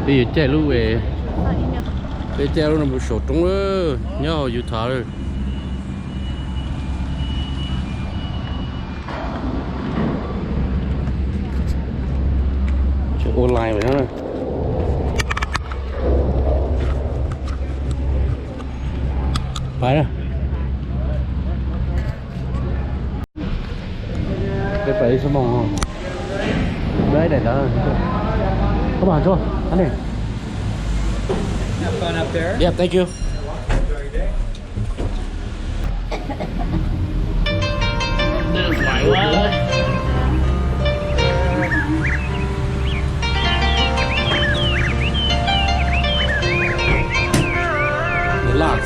bây giờ chạy lúc về bây giờ lúc là một số trong đó nhau dù thả rồi chơi online vậy đó phải đó cái phải số mong không đấy để đó các bạn cho anh này. Have fun up there. Yeah, thank you. Phải quá. Relax.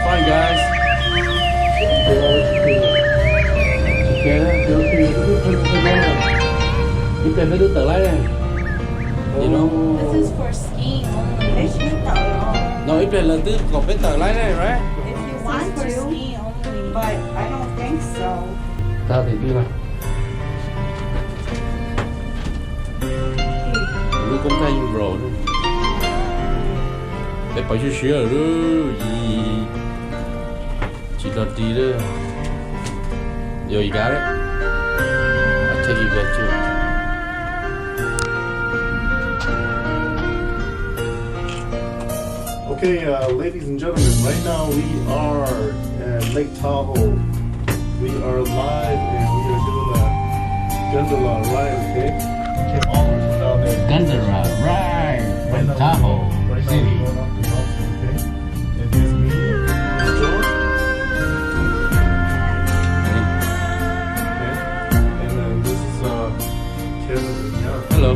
Fine, guys. You can do the light. You know. This is for skiing only. No, if lần thứ có biết tờ lái này, right? If you want for skiing only. But I don't think so. Tao thì đi mà. Lu cũng thay dùng rồi. Để phải sửa rồi đó. Chỉ là đi đó. Yo, you got it? I'll take you back too. Okay, ladies and gentlemen, right now we are at Lake Tahoe. We are live and we are doing a gondola ride, okay? Came all the way from down there. Gondola ride from Tahoe Right now City. we're going up the mountain, okay? And here's me, here's George. Okay? And then this is Kevin and Yara. Hello.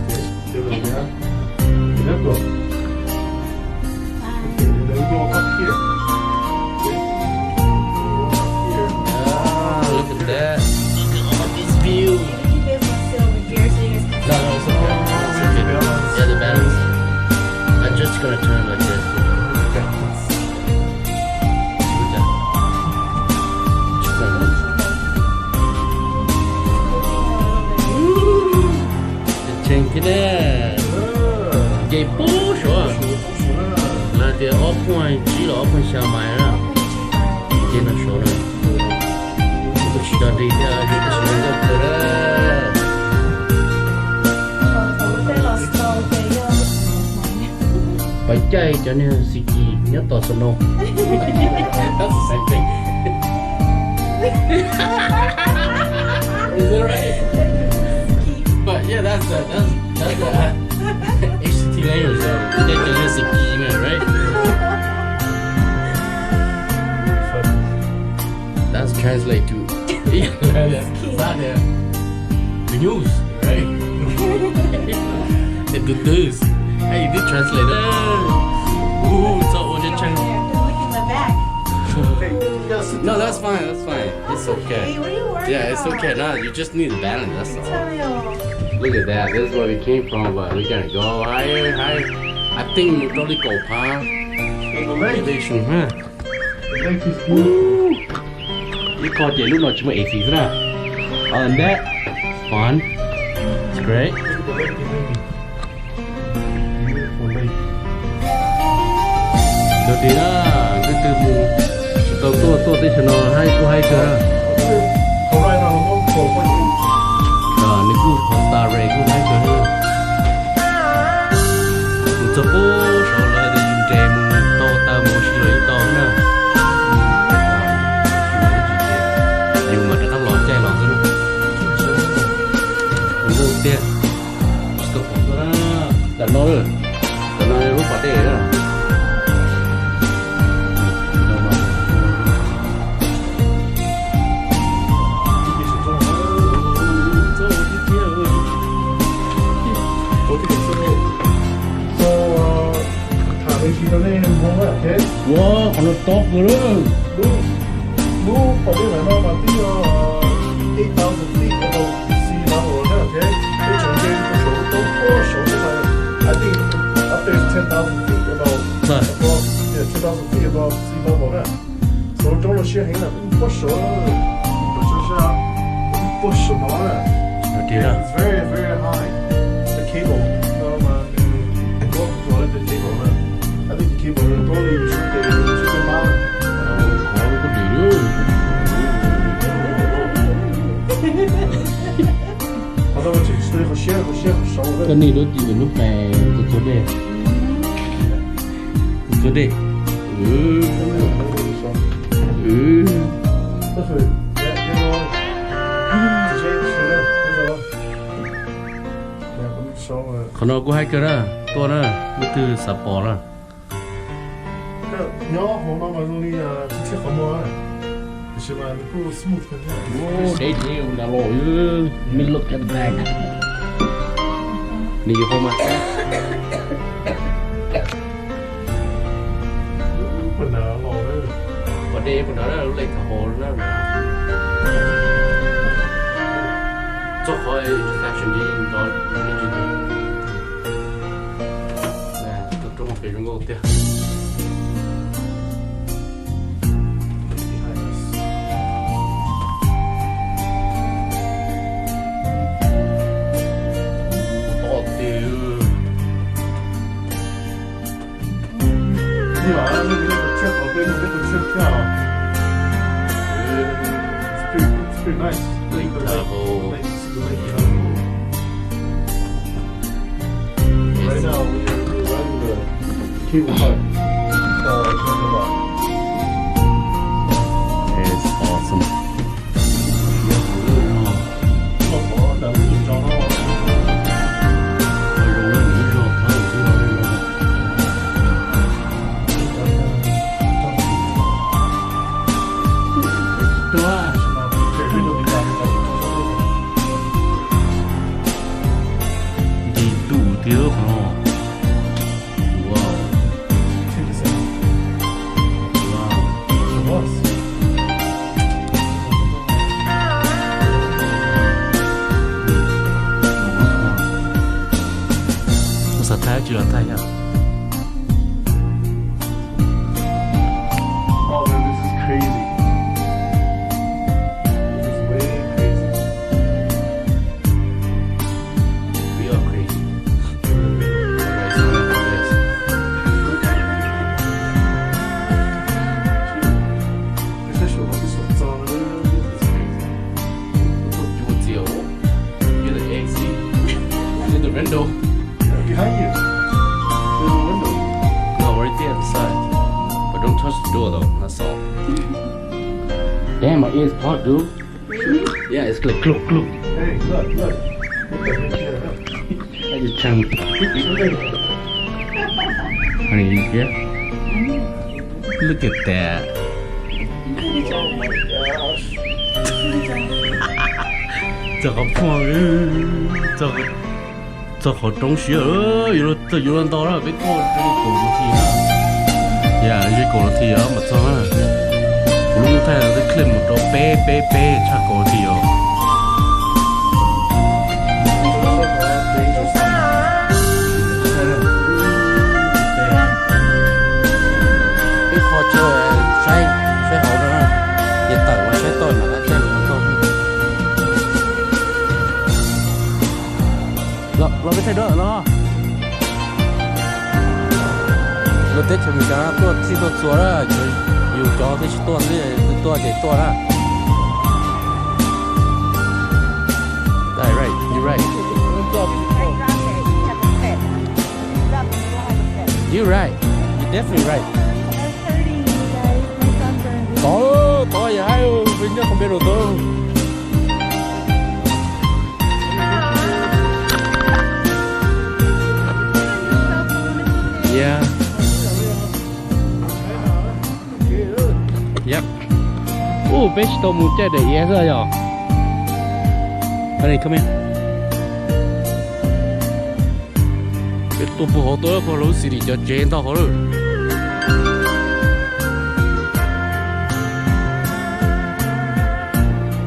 Okay? Kevin and Yara. And then go. And then we go up here. Okay? We go up here. Ah, look at that. Look at all this view. You guys want to sit over here so you guys can No, no, it's okay. It's okay. Yeah, the balance. I'm just gonna turn like this. Okay. Look at that. Just turn it. Trên cái đấy. Cái bố số. Là cái ốp ngoài chỉ là ốp ngoài sao mày đó. Trên nó số đó. Tôi chỉ đang đi theo những cái số đó thôi đó. Phải chạy cho nên ski nhớ tỏ snow. That's the same thing. Is it right? But yeah, that's the HCT language though. They can use ski, man, right? That's translate to the news, right? The good news. Hey, you did translate it. Ooh, so what did Look in the back. No, that's fine. That's fine. It's Hey, okay. what are you working Yeah, it's on? okay. No, you just need a balance. That's all. Tell Look at that. This is where we came from, but we're gonna go higher, higher. I think we'll probably go past elevation, huh? The lake is beautiful. You caught it. Look, not AC, isn't it? Other than that, it's fun. It's great. Look at the lake behind me. Beautiful lake. Đầu tiên đó, cái từ tôi tới cho nó hai cơ đó. Không ai nào không khổ quá nhỉ? Nếu cứ còn star ray cứ hai cơ nữa. Một số phố sau lại thì dùng trẻ mù to ta mù xí lưỡi to nữa. Nhưng mà nó lọt chạy lọt nữa. Mình vô tiền. Stop đó. Đặt nó rồi. Đặt nó lúc bắt để đó. Wow, còn nó tốt nữa. Move for this and all, I think 8,000 feet above sea level, okay? Which is getting the show, don't pour show, I think up there is 10,000 feet above, yeah, 10,000 feet above sea level, so 中了血黑了，不熟，不就是啊，不什么了？ It's very, very high. 好多我这水和咸和烧的。cái này nó chỉ là lúc về chỗ đây chỗ đây这是那个之前吃的那个，那我们烧了。 còn nó có hai cái đó to đó nó từ sập bò đó 那鸟好妈妈容易啊，之前好嘛，是吧？那个 smooth 很好。 để nhiều là lỗi mình lúc em về đi không mà 本来老的。 và đây của nó là lấy thằng hồ đó là cho khỏi fashion đi đó đi gì nè tôi trong một cái rừng ngô tiêu你晚上那个圈宝贝那个圈跳，it's pretty nice. lấy thằng hồ Right now we're running the cable car. it's awesome 老婆，咱们紧张了吗？ 容了你说他有这个人 对吧 这边都没干，đi đủ tiêu không wow wow sao thái chưa thái nhá Oh, man, this is crazy. This is way crazy. we are crazy alright so let's do this 这些手都是手脏的， do deal get the AC in the window behind you. There's a window. no right there inside but don't touch the door though that's all damn my ears part dude yeah it's like cluck cluck Hey, look, look. Look at this here. I just chang honey yeah look at that Oh my gosh. 这好胖这好东西有人到了别过这个狗楼梯啊呀这狗楼梯啊嘛装啊龙太阳在 clip 都背插狗楼梯哦cái kho chơi xoay hậu đó hiện tại mà xoay tôi mà đã xem được khôngเราไม่ใช่ด้วยเนาะเราเตะชมิกาตัวที่ตัวชัวร์อยู่จอที่ตัวนี่ตัวเด็กตัวละได้ right you right you right you definitely right có gì hay mình nhớ không biết được đâu yeah yep fish to muốn chơi để yes rồi nhở anh come here cái tụ phụ hộ tôi có lối xì đi cho chén tao hả rồi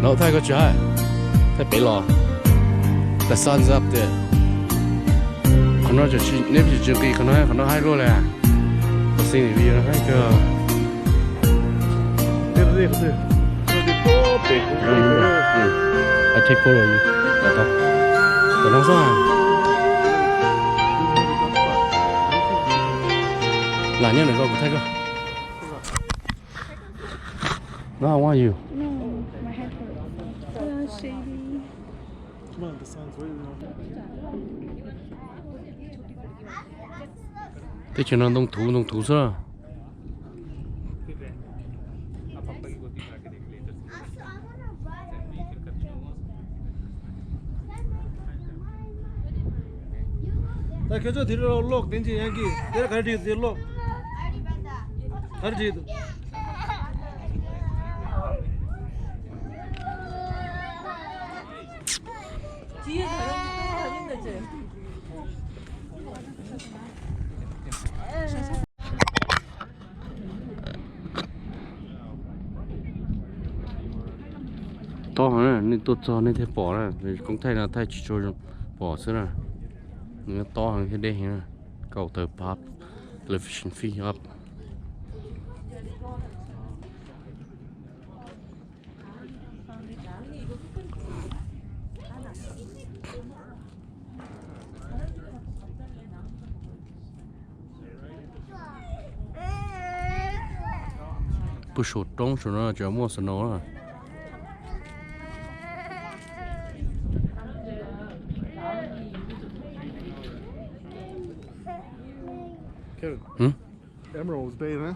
nó thay có trái thay bị lò the sun's up there nó chỉ nếu chỉ chưa kỳ nó hay luôn là xin thì nó hay cơ Đây, đây. I take photo of you đó tao nói sao là nhân này con thấy cơ no I want you No, my head hurts. Oh, shady. Come on, the sun's way low. Thế chứ nó nông thú sao? 나 겨저 뒤로 록 벤지 여기 내가 가르치 뒤로 가르치 뒤에 다른 데 쟤. To hả? Nên tôi cho nên thế bỏ ra. Vì cũng thay là thay chỉ cho bỏ xưa nè. Nó to hơn thế đây nè. Cầu từ pop television fee up. Bữa sụt trống rồi nó chờ mua sân nó. Kevin. Emerald's Bay nè.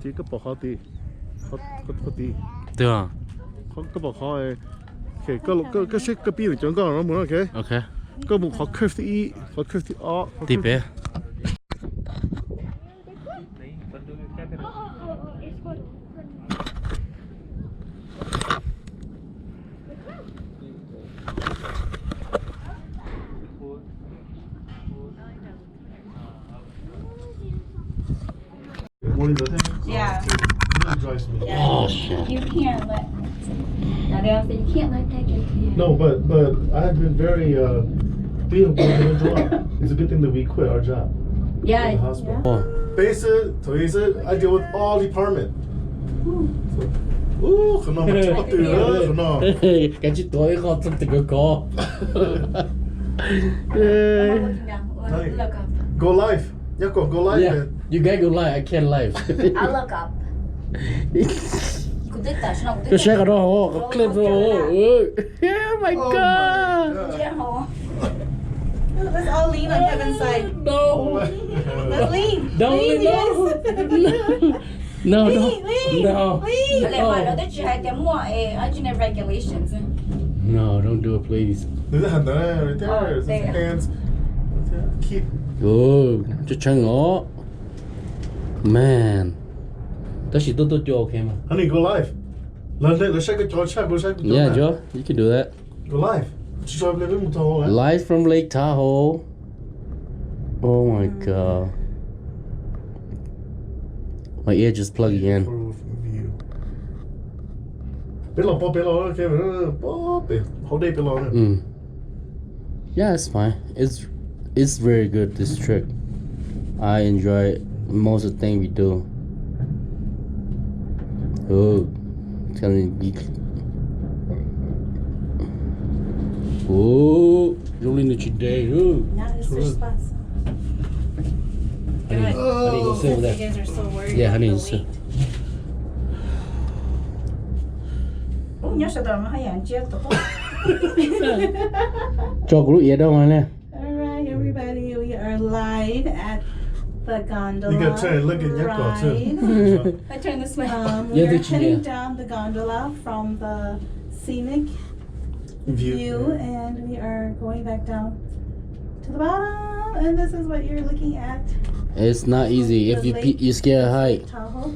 Chỉ có bỏ khó tí. Khó tí. Được à? Có bỏ khó ấy. Okay, cái shit cái pin chẳng có nó muốn ok. Ok. Có một khó curve tí, khó curve tí ó. Tiếp bé. Yeah. Oh shit. You can't let. Now they all say you can't let that get to you. No, but I've been very it's a good thing that we quit our job. Yeah. In the hospital. Oh. Basic, I deal with all department. Ooh, khả năng mà chụp từ đó, khả năng. Cái chị tối con trong từ có. Look up. Go live. Yeah, go live. Yeah, Man. you gotta go live. I can't live. I'll look up. Kudita, shino kudita. Cái xe đó, cái clip đó. Oh my god. Yeah. Let's all lean on Kevin's side. No. Let's lean. Don't lean. Yes. No, Lean. no. Lean. Let my know that you had them more hygiene regulations. No, don't do it, please. There's a hand right there. There. Hands. Keep. Oh, just trying to. Man. That's she do cho okay mà. Honey, go live. Let's check the Xyooj. Go check. Yeah, Joe, you can do that. Go live. Xyooj live in Tahoe. Live from Lake Tahoe. Oh my god. My ear just plugged in. Yeah, it's fine. It's very good, this trick. I enjoy most of the thing we do. Oh, telling you. Oh, rolling the today. Oh, honey, go sit over You there. guys are so worried. Yeah, honey, about sit. the weight. Oh, nhớ sợ tao mà hay ăn chết tao. Cho cái ear đâu mà nè. Alright, everybody, we are live at the gondola. You gotta try and look at your ride. too. I turn this way. Yeah, We are did you- heading yeah. down the gondola from the scenic view, and we are going back down to the bottom. And this is what you're looking at. It's not easy if you scared of height. Tahoe.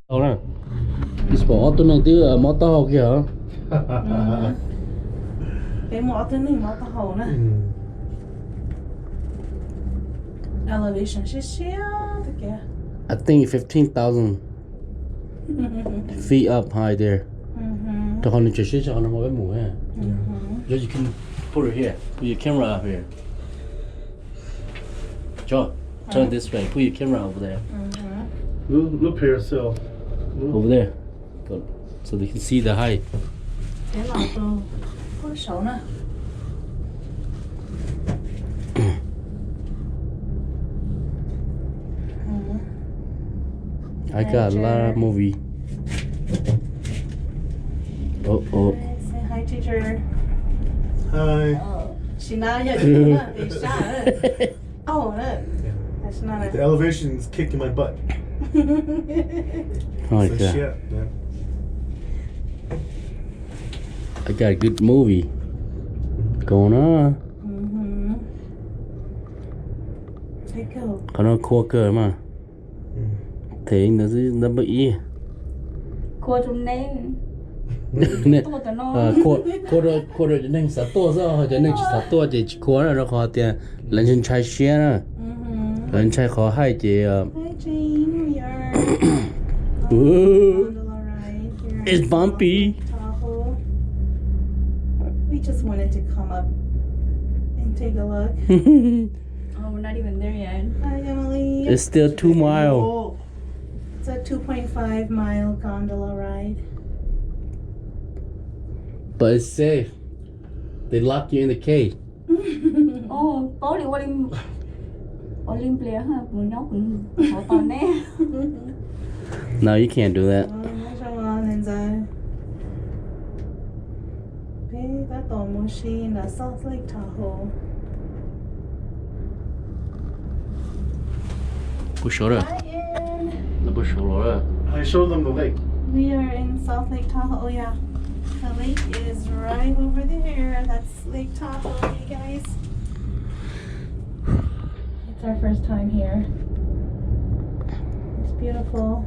Đâu nè. Cái sport tôi này từ ở mỏ tàu kìa. Cái mỏ tên này mỏ Tahoe nè. Elevation shishia the kìa. I think 15,000 feet up high there. Tôi còn chưa biết cho nó một cái mũ ha. Just you can put it here. Put your camera up here. Joe, turn this way. Put your camera over there. Look here, so. Over there. Good. So they can see the height. Thế là tôi có số nè. I got a lot of movie. Oh. Say hi, teacher. Hi. She not yet. It's shot. Oh, look. That's not The a. elevation is kicking my butt. Oh, So yeah. shit, man. I got a good movie going on. Mm-hmm. Take go. Có nó cua cơ mà. Thế nó bị ý. Cua trong nấy. Nè. Tôi tao nó. Cua rồi cho nên sát tua sao cho nên chỉ sát tua chỉ cua rồi nó khó tiền lần chân trai xe nè. Lần trai khó hai chị. Hi, Jane. We are. Ooh, Gondola ride here it's in bumpy. Tahoe. We just wanted to come up and take a look. Oh, we're not even there yet. Hi, Emily. It's still 2 miles. It's a 2.5 mile gondola ride. But it's safe. They lock you in the cage. Oh, có điều Olim player ha, vừa nhóc cũng khó tòn nè. No, you can't do that. That's almost in the Salt Lake Tahoe. Push over. Hi, Ann. Nó push over. I showed them the lake. We are in Salt Lake Tahoe. Oh, yeah. The lake is right over there. That's Lake Tahoe, you guys. It's our first time here. It's beautiful.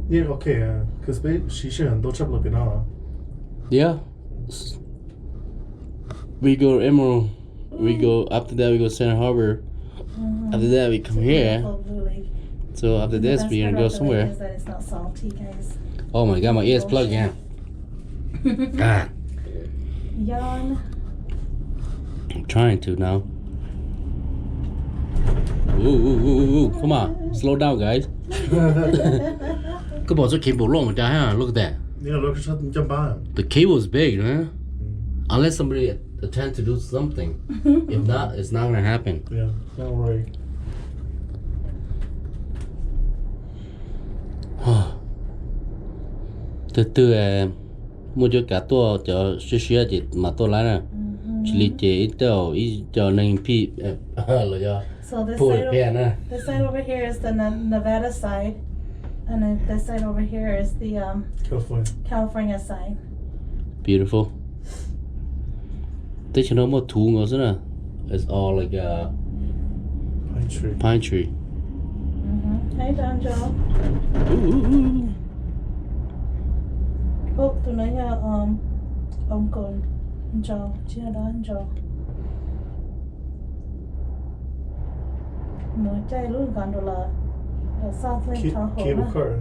Yeah, okay. Cause 其实很多差不多给到啊。 Yeah. We go Emerald. We go after that. We go Santa Harbor. After that, we come here. Beautiful blue lake. So after The this, best we're part gonna go about the lake somewhere. is that it's not salty, guys. Oh my God, my ears plugged in. God, Yawn. I'm trying to now. Ooh, come on, slow down, guys. Cái bộ số cable long mà ha. Look at that. Yeah, look at something jump by. The cable is big, man. Unless somebody attempts to do something. If not, it's not gonna happen. Yeah, don't worry. Từ từ mua cho cả tua cho xíu chị mà tôi lái nè. Chỉ lý chế ít cho nên pi là do So this pull side, pen nè. this side over here is the Nevada side, and then this side over here is the California. California side. Beautiful. Thế cho nó một thú ngồi thế nè. It's all like a Pine tree. pine tree. Hey, Don Joe. Oh, tụi nó nhà ông còn Joe, chia đó Joe. Mỗi trái luôn gondola. The South Lake Tahoe. Cable car.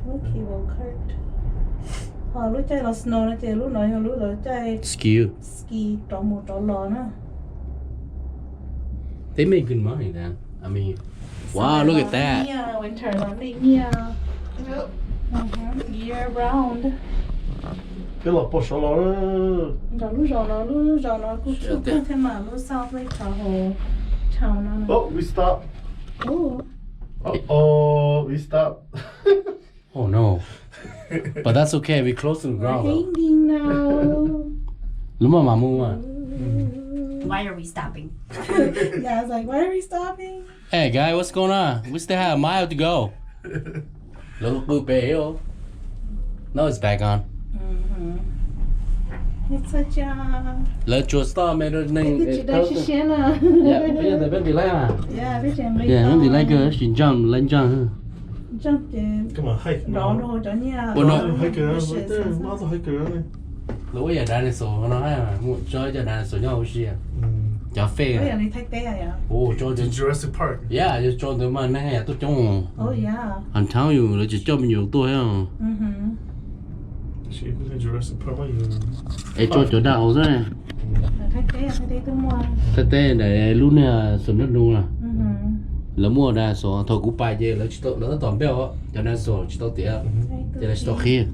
Lúc cable cart. Lúc trái là snow nó chạy lúc nói lúc rồi trái Skew. ski trong một trò lò nữa. They make good money then. I mean, wow, look at that. Yeah, winter landing. Yeah. Year round. Cái lọ bỏ số lọ đó. Rồi nó cũng thế mà lúc South Lake Tahoe town nó. Oh, we stop. Oh. Oh, we stop. Oh no. But that's okay. We're close to the We're ground though. hanging now. Lúc mà mua mà. Why are we stopping? Yeah, I was like, why are we stopping? Hey guy, what's going on? We still have a mile to go. Little blue hill. No, it's back on. It's such a. Let your star man name. Cái chị đây chị xem à. Yeah, bây giờ bên bị lấy à? Yeah, biết xem lấy. Yeah, bên bị lấy cái chuyển jump lên jump. Jump to. Come on, hike. Đó nó cho nhà. Well, no. Hike around right there. Might as well hike around there. Lúc bây giờ dinosaur nó hay mà mua chơi cho dinosaur nhau gì à? Chả phê Bây à? giờ đi thách té à? Oh, cho To Jurassic Park. yeah, just cho tụi mình này tôi trông. Oh yeah. I'm telling you, nó chỉ cho mình nhiều tuổi không? Shit, we're in Jurassic Park. Why you? Ê cho chỗ đạo rồi này. Thách té tôi mua. Tete để lúc này sớm nước luôn à. Lỡ mua ra số thôi cũng bài về lỡ chỉ tôi lỡ toàn béo á, cho nên số chỉ tôi tiếc, cho nên chỉ tôi khi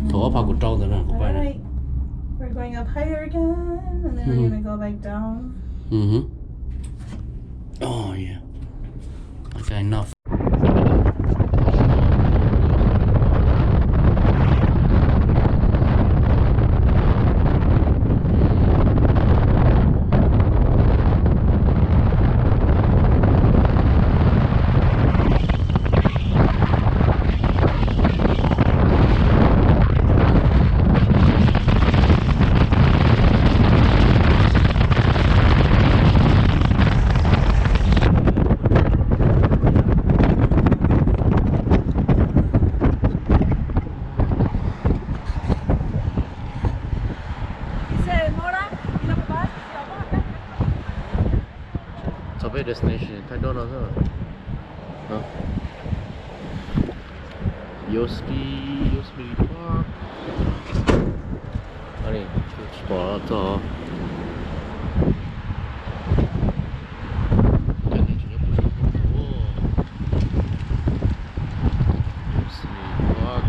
thôi phải cũng trâu rồi nè, cũng bài này. Alright. We're going up higher again, and then we're gonna go back down. Oh yeah. Okay, enough. 消费 destination 太多了是吧？啊 Yosemite Park 哪里？去跑走。感觉这个不是很多。Yosemite Park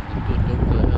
很多游客呀。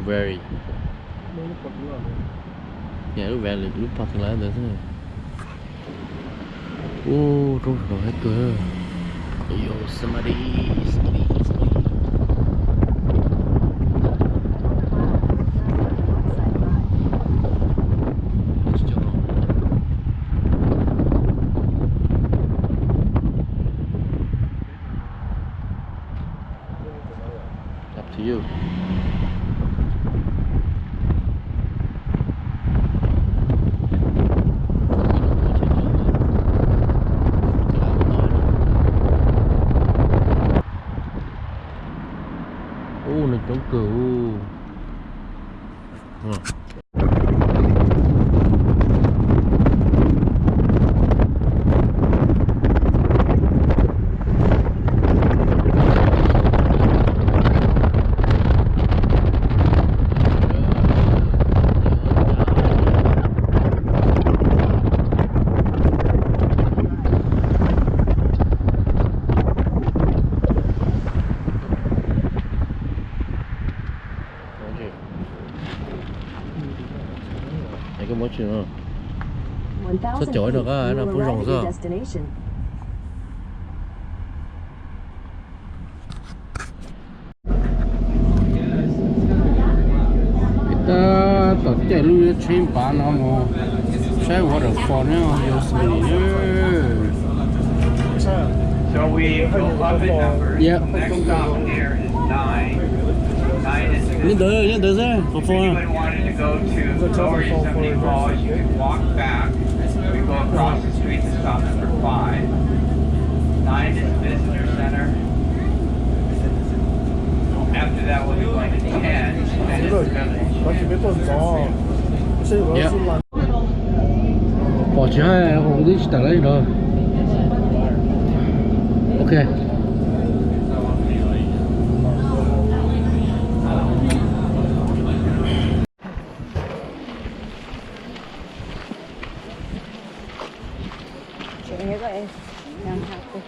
Very yeah, lúc về lúc parking lot đấy thôi. Ô, trong đó hết cơ. Yo, somebody. Up to you. Nó chống cừu. Cái món chuyện đó sao chổi được á, nó cũng rộng sao ta tổ chạy lui trên bán nó mà sai waterfall nữa Yosemite. So we hold up the numbers. Yeah. Next stop here is 9. 9 is Lên tới xe, có If phone. anyone wanted to go to Lower Yosemite Falls, you could walk back. We go across the street to stop number 5. 9 is Visitor Center. After that, we'll be going to 10. 10 is Village. 完全没动着，这个是懒。 bỏ chỉ hai hồ đi trả lấy rồi. Ok. Chuyện của em đang học đi.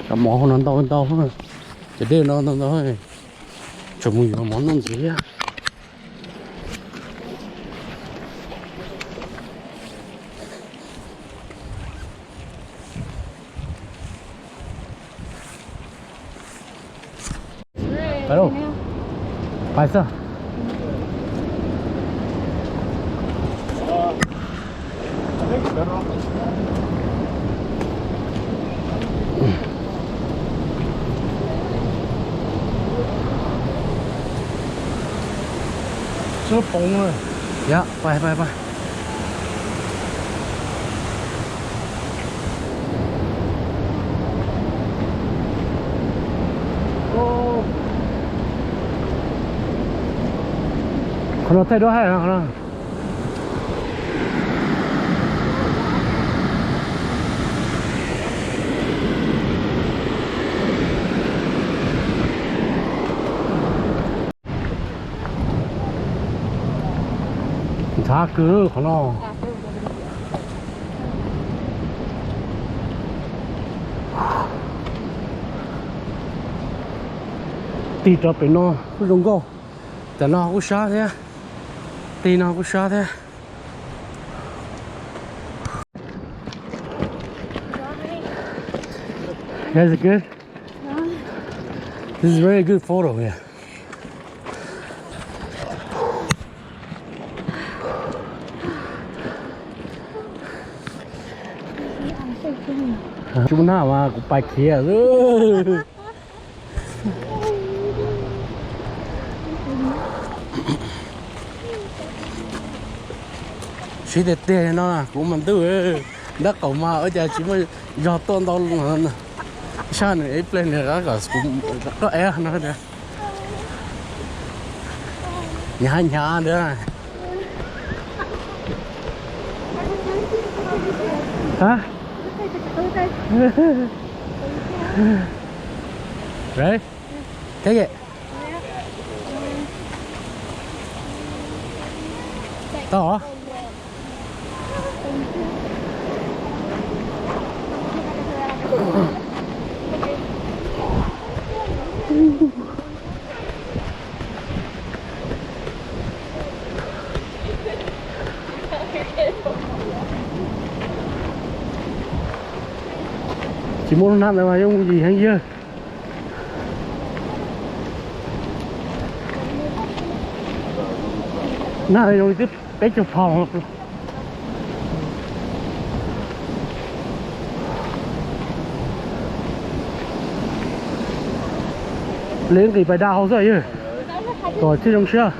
Cả món nó to thôi. Chỉ đưa nó thôi. Chồng mình có món non gì á. Hello. Phải sao? 这崩了。呀，拜拜拜。哦，可能太多海了，可能。查哥可能。đi cho bên nó cũng rung go,แต่nó cũng sát thế, đi nó cũng sát thế. Guys, it good? This is a very good photo here. Chúng nào mà cũng bài kia rồi. Chỉ để tiền nó cũng mình tư đất cầu mà ở nhà chỉ mới do tôn to luôn hả? Sao này ấy lên này đó cũng có é nó thế. Nhà nữa này. Hả? Đấy. Cái gì? To hả? Chỉ muốn làm mà không gì hay chưa? Nào rồi tiếp bé chụp phòng lên cái bài đào rồi chứ, rồi chưa trong chưa?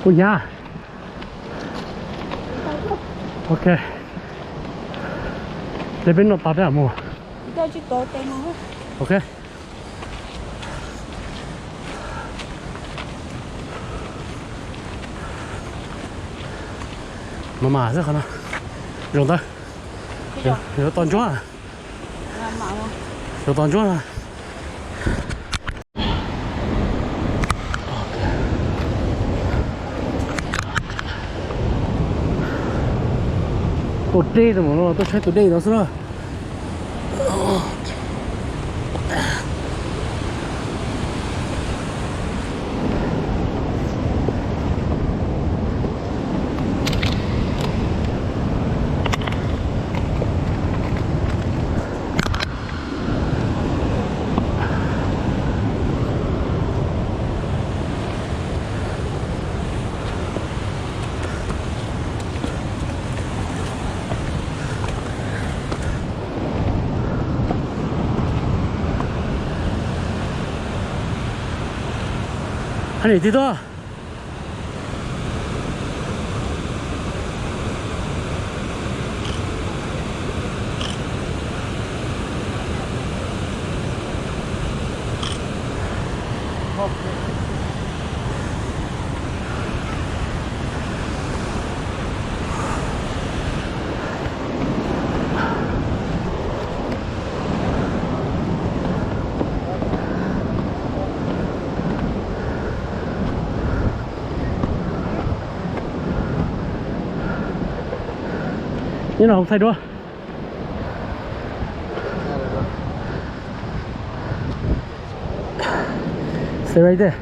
Của nhà. Ok. Để bên nó tắt ra mua. Tôi chỉ có tên nó. Ok. Mà rất khó. Rồi tới. Rồi toàn chó à? Rồi toàn chó à? Today rồi mà nó tôi chơi today đó xưa. 还得几多？你老太多。Stay right there.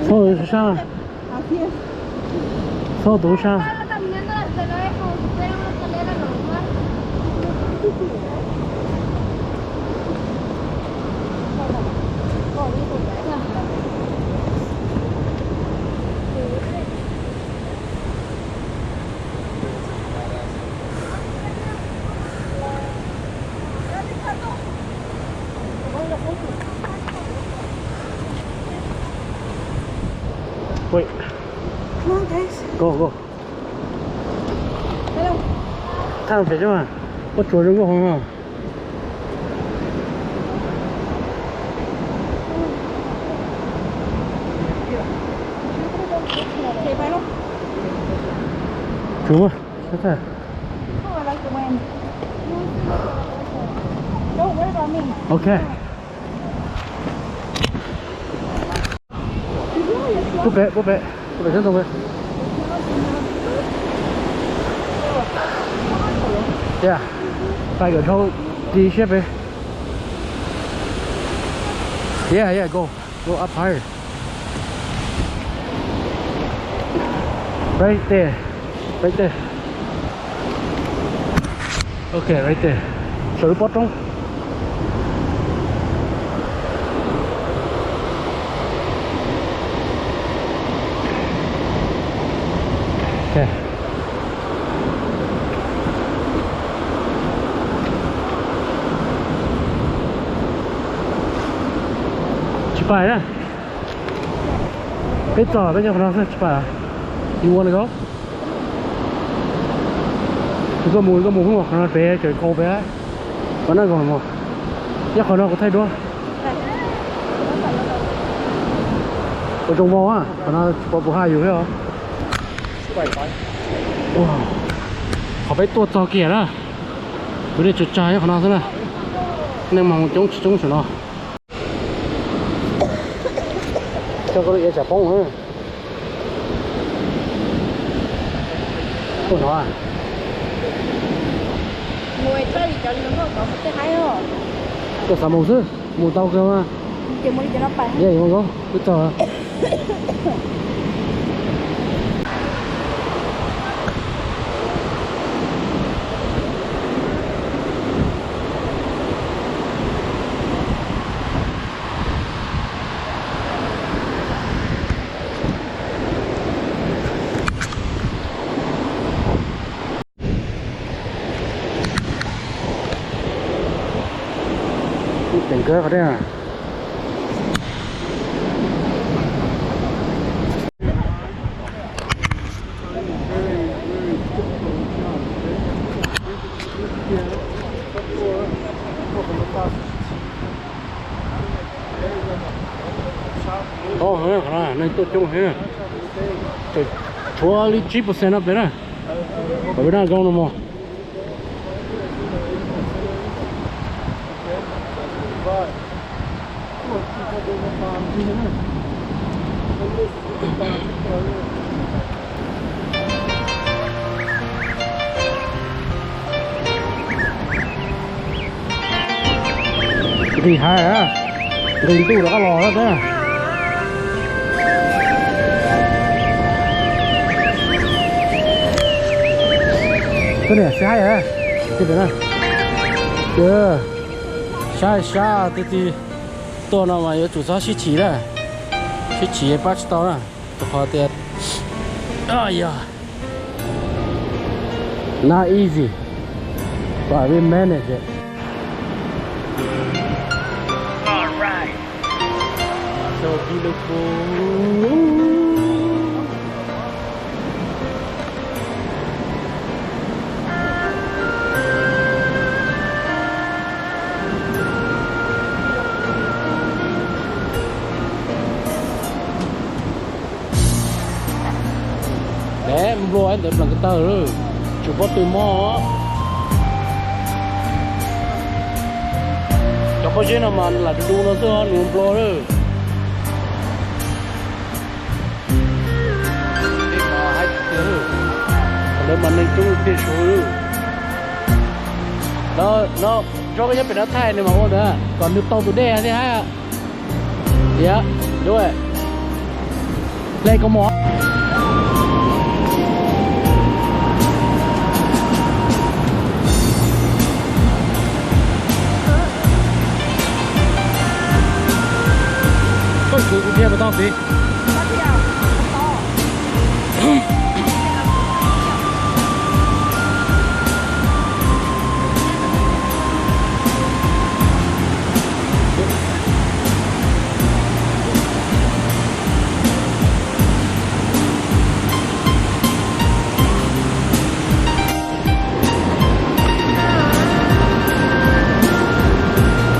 Thôi sao? Thôi đủ sao? Wait. Come on, guys. Go, go. Thang phải chứ mà. Có chuột đứng không hả? Chú à? Sao thế? Okay. Búp bẹ chân không vậy? Yeah. Tay ở chỗ đi xếp đi. Yeah, go up higher. Right there. Okay, right there. Sợi bó trong. Okay. Chị bài đó. Cái trò bây giờ nó sẽ chị bài. You wanna go? Có mùi không ngọt nó bé trời khô bé. Có nó còn một. Chắc còn nó có thay đua. Có trong bò á, còn nó có bộ haiอยู่hết hả? Wow. เขาไปตรวจจอเกียร์แล้วไม่ได้จุดใจของเราซะนะนั่งมองจ้องสุดเนาะเจ้าก็เลยจะป้องเหรอคนเหรอNgồi chơi cho nó có cái hay không? có sao màu chứ màu tao cơ mà Chỉ muốn cho nó bay. vậy không có biết cho tình cớ ở đây à oh hả này tôi trông hả tôi chúa lý 3% up there but we're not going no more thì hai á đình tu là có lò đó thế cái này xe hay á cái này chưa xa thìตัวน่ะมาอยู่จุดซ้อชี้ฉี่แล้วชี้ฉี่ปัดต่อน่ะตัวคอเตียอ้าย not easy, but we manage it. All right. So beautiful. Đấy, rồi anh được là cái tờ rồi. Chụp bó từ mò. Cho có chuyện nào mà là đu nó xưa nụ bò rồi. Đi mà hai tiếng rồi. Còn đây mà nên chung tiền số rồi. Nó cho cái nhất phải đã thay này mà ôn nữa. Còn nước tàu từ đè thế hả? Dạ, đúng rồi. Đây có mỏ. Con cũng theo tao gì?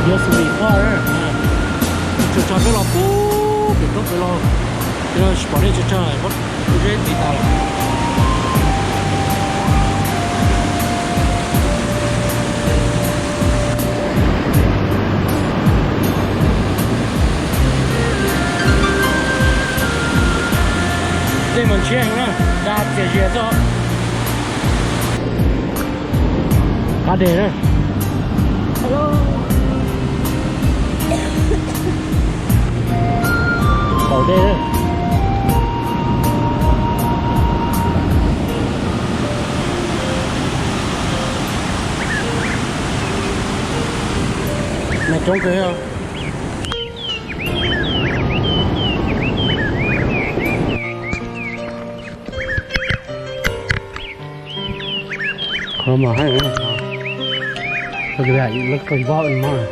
Yes, we are. Cho cái lò cũ. Tốt với lo cho bỏ đi cho trời mất cái tí tao đây mình chuyện nữa đã解cho cá đề nữa hello ở đây đấy. Mày trông cái không? Không mà hay nữa. Look at that, you look like bottom more.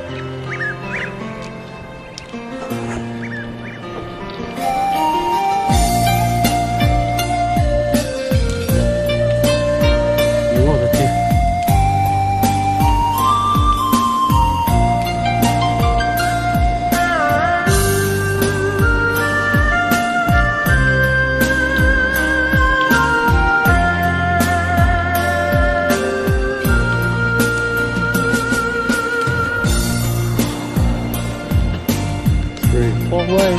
Way.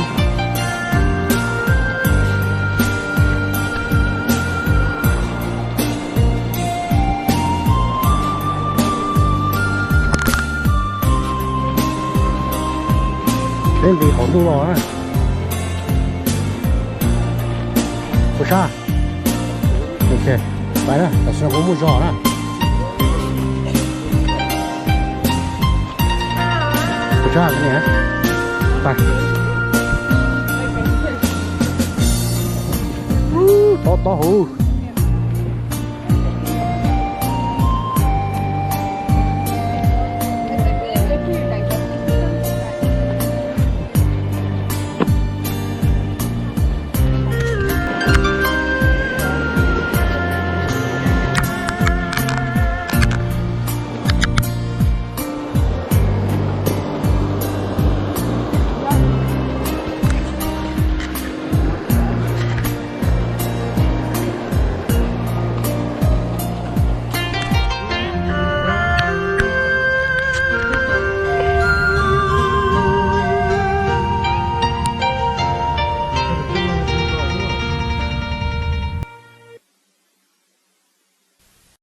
Bên vì hỗn đu rồi á. Ủa sao? Ok. Vậy đó, tại sao có mua giò đó? Ủa sao cái này hả? Đây. To hủ